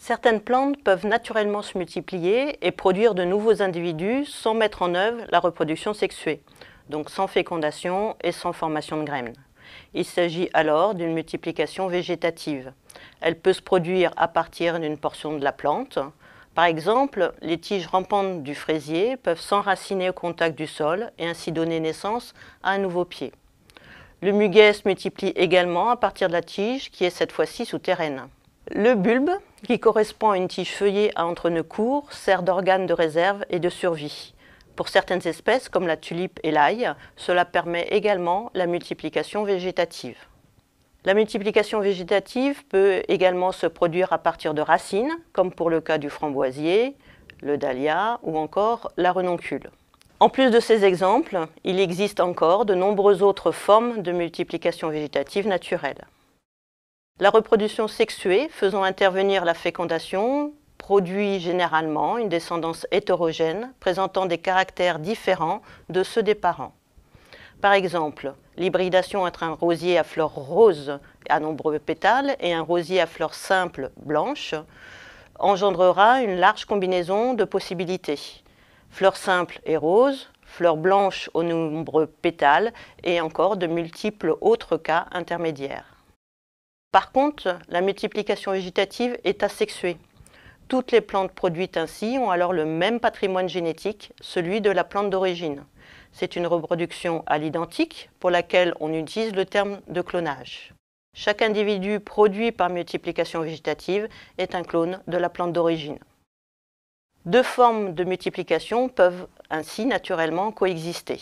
Certaines plantes peuvent naturellement se multiplier et produire de nouveaux individus sans mettre en œuvre la reproduction sexuée, donc sans fécondation et sans formation de graines. Il s'agit alors d'une multiplication végétative. Elle peut se produire à partir d'une portion de la plante. Par exemple, les tiges rampantes du fraisier peuvent s'enraciner au contact du sol et ainsi donner naissance à un nouveau pied. Le muguet se multiplie également à partir de la tige qui est cette fois-ci souterraine. Le bulbe, qui correspond à une tige feuillée à entre-nœuds courts, sert d'organe de réserve et de survie. Pour certaines espèces, comme la tulipe et l'ail, cela permet également la multiplication végétative. La multiplication végétative peut également se produire à partir de racines, comme pour le cas du framboisier, le dahlia ou encore la renoncule. En plus de ces exemples, il existe encore de nombreuses autres formes de multiplication végétative naturelle. La reproduction sexuée faisant intervenir la fécondation produit généralement une descendance hétérogène présentant des caractères différents de ceux des parents. Par exemple, l'hybridation entre un rosier à fleurs roses à nombreux pétales et un rosier à fleurs simples blanches engendrera une large combinaison de possibilités. Fleurs simples et roses, fleurs blanches aux nombreux pétales et encore de multiples autres cas intermédiaires. Par contre, la multiplication végétative est asexuée. Toutes les plantes produites ainsi ont alors le même patrimoine génétique, celui de la plante d'origine. C'est une reproduction à l'identique pour laquelle on utilise le terme de clonage. Chaque individu produit par multiplication végétative est un clone de la plante d'origine. Deux formes de multiplication peuvent ainsi naturellement coexister.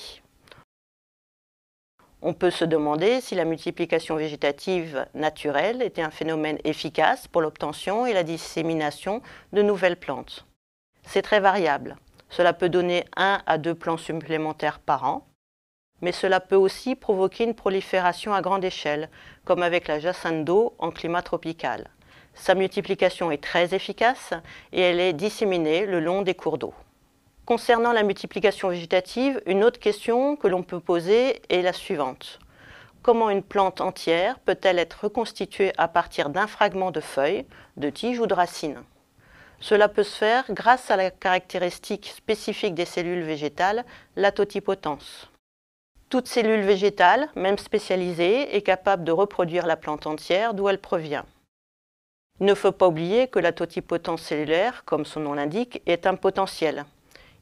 On peut se demander si la multiplication végétative naturelle était un phénomène efficace pour l'obtention et la dissémination de nouvelles plantes. C'est très variable. Cela peut donner 1 à 2 plants supplémentaires par an, mais cela peut aussi provoquer une prolifération à grande échelle, comme avec la jacinthe d'eau en climat tropical. Sa multiplication est très efficace et elle est disséminée le long des cours d'eau. Concernant la multiplication végétative, une autre question que l'on peut poser est la suivante. Comment une plante entière peut-elle être reconstituée à partir d'un fragment de feuilles, de tiges ou de racines? Cela peut se faire grâce à la caractéristique spécifique des cellules végétales, la totipotence. Toute cellule végétale, même spécialisée, est capable de reproduire la plante entière d'où elle provient. Il ne faut pas oublier que la totipotence cellulaire, comme son nom l'indique, est un potentiel.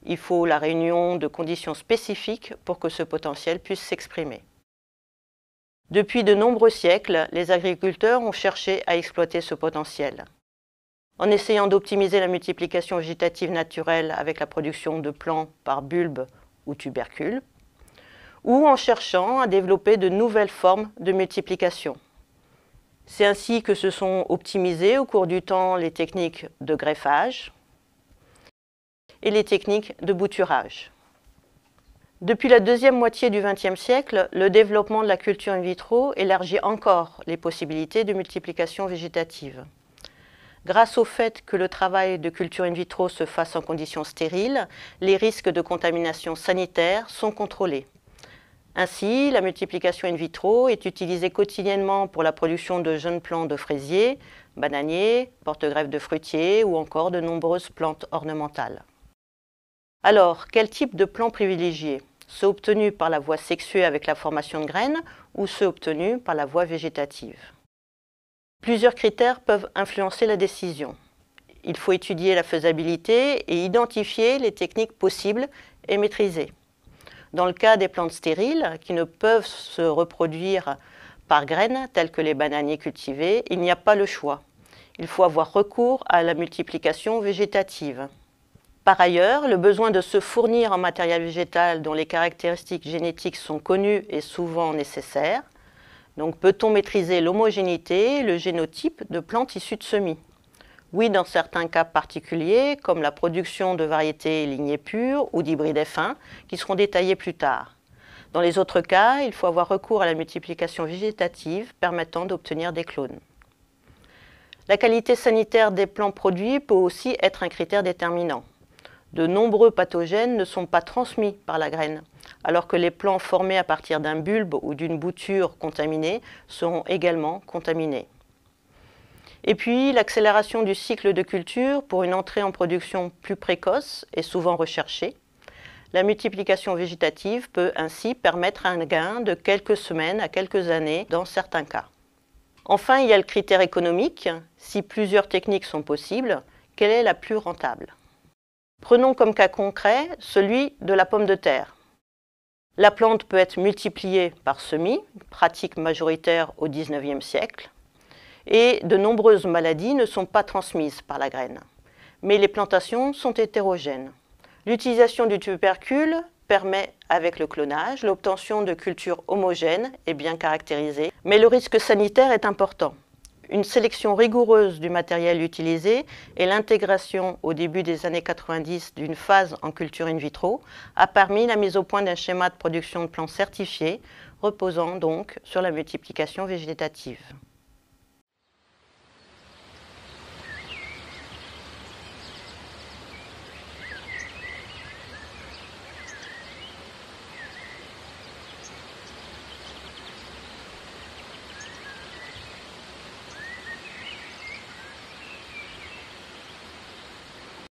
Il faut la réunion de conditions spécifiques pour que ce potentiel puisse s'exprimer. Depuis de nombreux siècles, les agriculteurs ont cherché à exploiter ce potentiel. En essayant d'optimiser la multiplication végétative naturelle avec la production de plants par bulbes ou tubercules, ou en cherchant à développer de nouvelles formes de multiplication. C'est ainsi que se sont optimisées au cours du temps les techniques de greffage et les techniques de bouturage. Depuis la deuxième moitié du XXe siècle, le développement de la culture in vitro élargit encore les possibilités de multiplication végétative. Grâce au fait que le travail de culture in vitro se fasse en conditions stériles, les risques de contamination sanitaire sont contrôlés. Ainsi, la multiplication in vitro est utilisée quotidiennement pour la production de jeunes plants de fraisiers, bananiers, porte-greffes de fruitiers ou encore de nombreuses plantes ornementales. Alors, quel type de plants privilégier? Ceux obtenus par la voie sexuée avec la formation de graines ou ceux obtenus par la voie végétative? Plusieurs critères peuvent influencer la décision. Il faut étudier la faisabilité et identifier les techniques possibles et maîtrisées. Dans le cas des plantes stériles, qui ne peuvent se reproduire par graines, telles que les bananiers cultivés, il n'y a pas le choix. Il faut avoir recours à la multiplication végétative. Par ailleurs, le besoin de se fournir en matériel végétal dont les caractéristiques génétiques sont connues est souvent nécessaire. Donc, peut-on maîtriser l'homogénéité et le génotype de plantes issues de semis? Oui, dans certains cas particuliers, comme la production de variétés lignées pures ou d'hybrides F1, qui seront détaillés plus tard. Dans les autres cas, il faut avoir recours à la multiplication végétative permettant d'obtenir des clones. La qualité sanitaire des plants produits peut aussi être un critère déterminant. De nombreux pathogènes ne sont pas transmis par la graine, alors que les plants formés à partir d'un bulbe ou d'une bouture contaminée seront également contaminés. Et puis l'accélération du cycle de culture pour une entrée en production plus précoce est souvent recherchée. La multiplication végétative peut ainsi permettre un gain de quelques semaines à quelques années dans certains cas. Enfin, il y a le critère économique. Si plusieurs techniques sont possibles, quelle est la plus rentable? Prenons comme cas concret celui de la pomme de terre. La plante peut être multipliée par semis, pratique majoritaire au XIXe siècle, et de nombreuses maladies ne sont pas transmises par la graine. Mais les plantations sont hétérogènes. L'utilisation du tubercule permet, avec le clonage, l'obtention de cultures homogènes et bien caractérisées, mais le risque sanitaire est important. Une sélection rigoureuse du matériel utilisé et l'intégration au début des années 90 d'une phase en culture in vitro a permis la mise au point d'un schéma de production de plants certifiés, reposant donc sur la multiplication végétative.